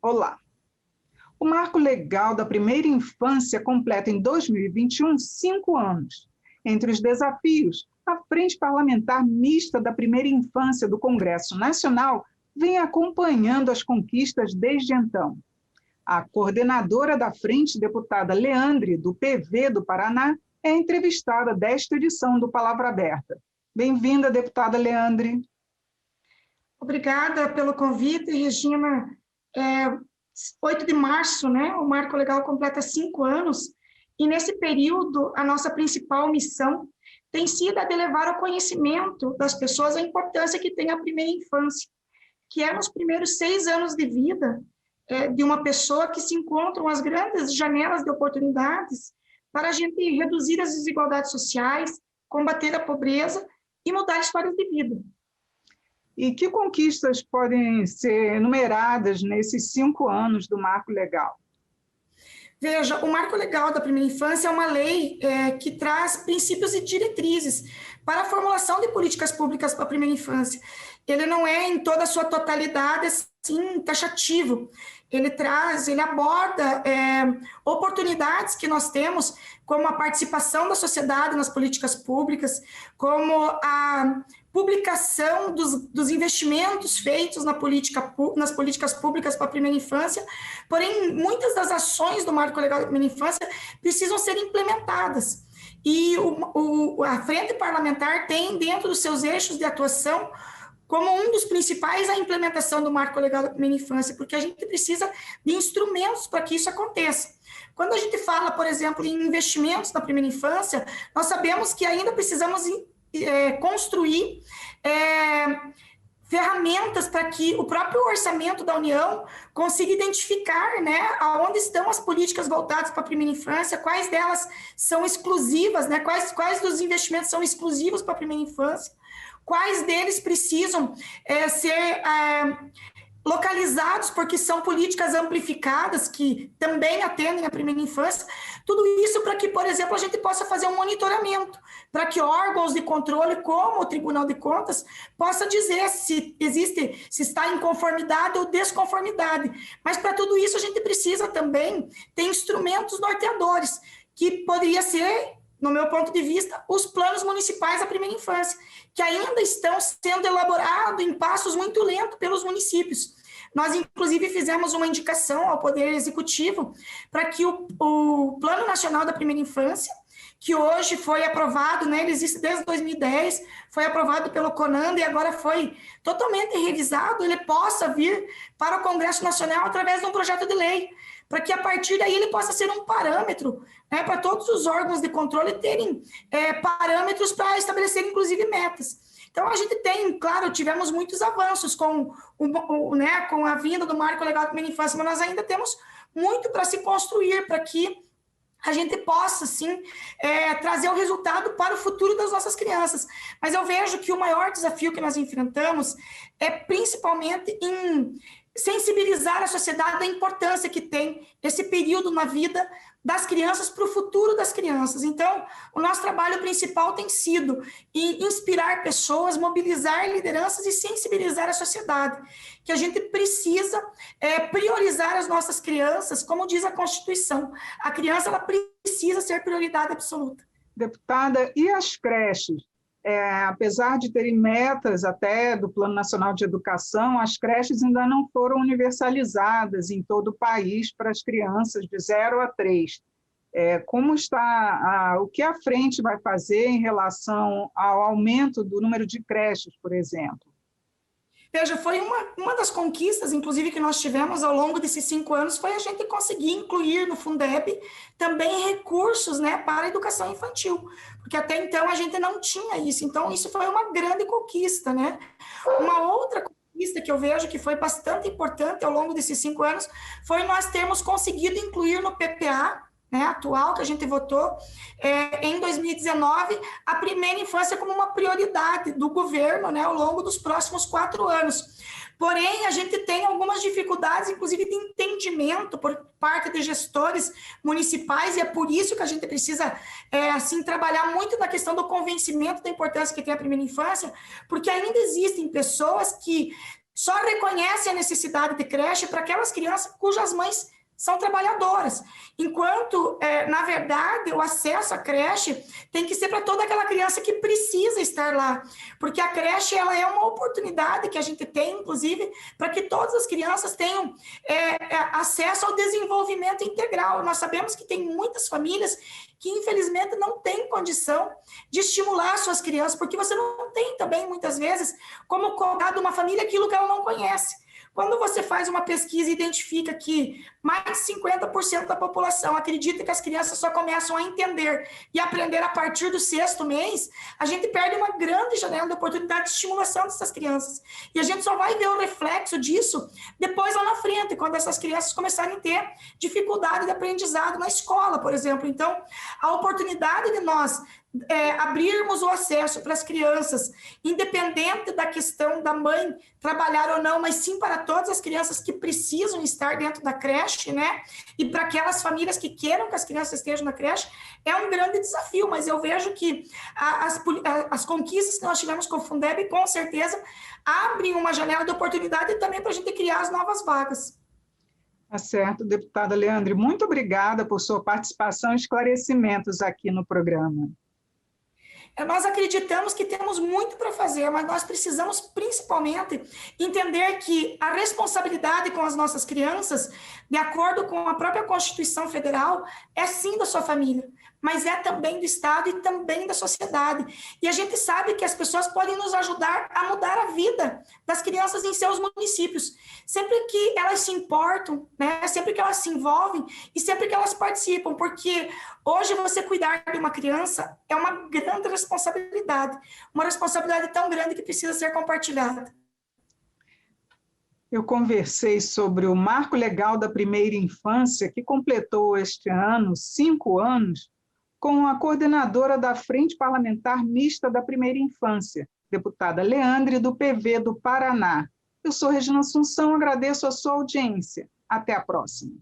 Olá! O Marco Legal da Primeira Infância completa em 2021 5 anos. Entre os desafios, a Frente Parlamentar Mista da Primeira Infância do Congresso Nacional vem acompanhando as conquistas desde então. A coordenadora da frente, deputada Leandre, do PV do Paraná, é entrevistada desta edição do Palavra Aberta. Bem-vinda, deputada Leandre. Obrigada pelo convite, Regina. 8 de março, né, o Marco Legal completa 5 anos, e nesse período a nossa principal missão tem sido a de levar ao conhecimento das pessoas a importância que tem a primeira infância, que é nos primeiros 6 anos de vida de uma pessoa que se encontram as grandes janelas de oportunidades para a gente reduzir as desigualdades sociais, combater a pobreza e mudar histórias de vida. E que conquistas podem ser enumeradas nesses 5 anos do Marco Legal? Veja, o Marco Legal da Primeira Infância é uma lei que traz princípios e diretrizes para a formulação de políticas públicas para a primeira infância. Ele não é, em toda a sua totalidade, assim, taxativo. Ele aborda oportunidades que nós temos, como a participação da sociedade nas políticas públicas, como a publicação dos investimentos feitos nas políticas públicas para a primeira infância, porém, muitas das ações do Marco Legal da Primeira Infância precisam ser implementadas. E a Frente Parlamentar tem, dentro dos seus eixos de atuação, como um dos principais a implementação do Marco Legal da Primeira Infância, porque a gente precisa de instrumentos para que isso aconteça. Quando a gente fala, por exemplo, em investimentos na primeira infância, nós sabemos que ainda precisamos construir ferramentas para que o próprio orçamento da União consiga identificar, né, aonde estão as políticas voltadas para a primeira infância, quais delas são exclusivas, né, quais dos investimentos são exclusivos para a primeira infância, quais deles precisam ser localizados, porque são políticas amplificadas que também atendem a primeira infância, tudo isso para que, por exemplo, a gente possa fazer um monitoramento, para que órgãos de controle, como o Tribunal de Contas, possa dizer se está em conformidade ou desconformidade. Mas para tudo isso a gente precisa também ter instrumentos norteadores, que poderia ser, no meu ponto de vista, os planos municipais da primeira infância, que ainda estão sendo elaborados em passos muito lentos pelos municípios. Nós, inclusive, fizemos uma indicação ao Poder Executivo para que o Plano Nacional da Primeira Infância, que hoje foi aprovado, né, ele existe desde 2010, foi aprovado pelo CONANDA e agora foi totalmente revisado, ele possa vir para o Congresso Nacional através de um projeto de lei, para que a partir daí ele possa ser um parâmetro, né, para todos os órgãos de controle terem parâmetros para estabelecer, inclusive, metas. Então, a gente tem, claro, tivemos muitos avanços com a vinda do Marco Legal da Primeira Infância, mas nós ainda temos muito para se construir, para que a gente possa, sim, trazer o resultado para o futuro das nossas crianças. Mas eu vejo que o maior desafio que nós enfrentamos é principalmente em sensibilizar a sociedade da importância que tem esse período na vida das crianças para o futuro das crianças. Então, o nosso trabalho principal tem sido inspirar pessoas, mobilizar lideranças e sensibilizar a sociedade, que a gente precisa priorizar as nossas crianças, como diz a Constituição. A criança ela precisa ser prioridade absoluta. Deputada, e as creches? Apesar de terem metas até do Plano Nacional de Educação, as creches ainda não foram universalizadas em todo o país para as crianças de 0 a 3. Como está, o que a frente vai fazer em relação ao aumento do número de creches, por exemplo? Veja, foi uma das conquistas, inclusive, que nós tivemos ao longo desses 5 anos, foi a gente conseguir incluir no Fundeb também recursos, né, para a educação infantil, porque até então a gente não tinha isso, então isso foi uma grande conquista, né? Uma outra conquista que eu vejo que foi bastante importante ao longo desses 5 anos foi nós termos conseguido incluir no PPA, né, atual, que a gente votou, em 2019, a primeira infância como uma prioridade do governo, né, ao longo dos próximos 4 anos. Porém, a gente tem algumas dificuldades, inclusive de entendimento por parte de gestores municipais, e é por isso que a gente precisa assim, trabalhar muito na questão do convencimento da importância que tem a primeira infância, porque ainda existem pessoas que só reconhece a necessidade de creche para aquelas crianças cujas mães são trabalhadoras, enquanto, na verdade, o acesso à creche tem que ser para toda aquela criança que precisa estar lá, porque a creche ela é uma oportunidade que a gente tem, inclusive, para que todas as crianças tenham acesso ao desenvolvimento integral. Nós sabemos que tem muitas famílias que, infelizmente, não têm condição de estimular suas crianças, porque você não tem também, muitas vezes, como cobrar de uma família aquilo que ela não conhece. Quando você faz uma pesquisa e identifica que mais de 50% da população acredita que as crianças só começam a entender e aprender a partir do 6º mês, a gente perde uma grande janela de oportunidade de estimulação dessas crianças. E a gente só vai ver o reflexo disso depois lá na frente, quando essas crianças começarem a ter dificuldade de aprendizado na escola, por exemplo. Então, a oportunidade de nós abrirmos o acesso para as crianças, independente da questão da mãe trabalhar ou não, mas sim para todas as crianças que precisam estar dentro da creche, né? E para aquelas famílias que queiram que as crianças estejam na creche, é um grande desafio, mas eu vejo que as conquistas que nós tivemos com o Fundeb, com certeza, abrem uma janela de oportunidade também para a gente criar as novas vagas. Tá certo, deputada Leandre, muito obrigada por sua participação e esclarecimentos aqui no programa. Nós acreditamos que temos muito para fazer, mas nós precisamos principalmente entender que a responsabilidade com as nossas crianças, de acordo com a própria Constituição Federal, é sim da sua família, mas é também do Estado e também da sociedade. E a gente sabe que as pessoas podem nos ajudar a mudar a vida das crianças em seus municípios, sempre que elas se importam, né? Sempre que elas se envolvem e sempre que elas participam, porque hoje você cuidar de uma criança é uma grande responsabilidade, uma responsabilidade tão grande que precisa ser compartilhada. Eu conversei sobre o Marco Legal da Primeira Infância, que completou este ano 5 anos, com a coordenadora da Frente Parlamentar Mista da Primeira Infância, deputada Leandre, do PV do Paraná. Eu sou Regina Assunção, agradeço a sua audiência. Até a próxima.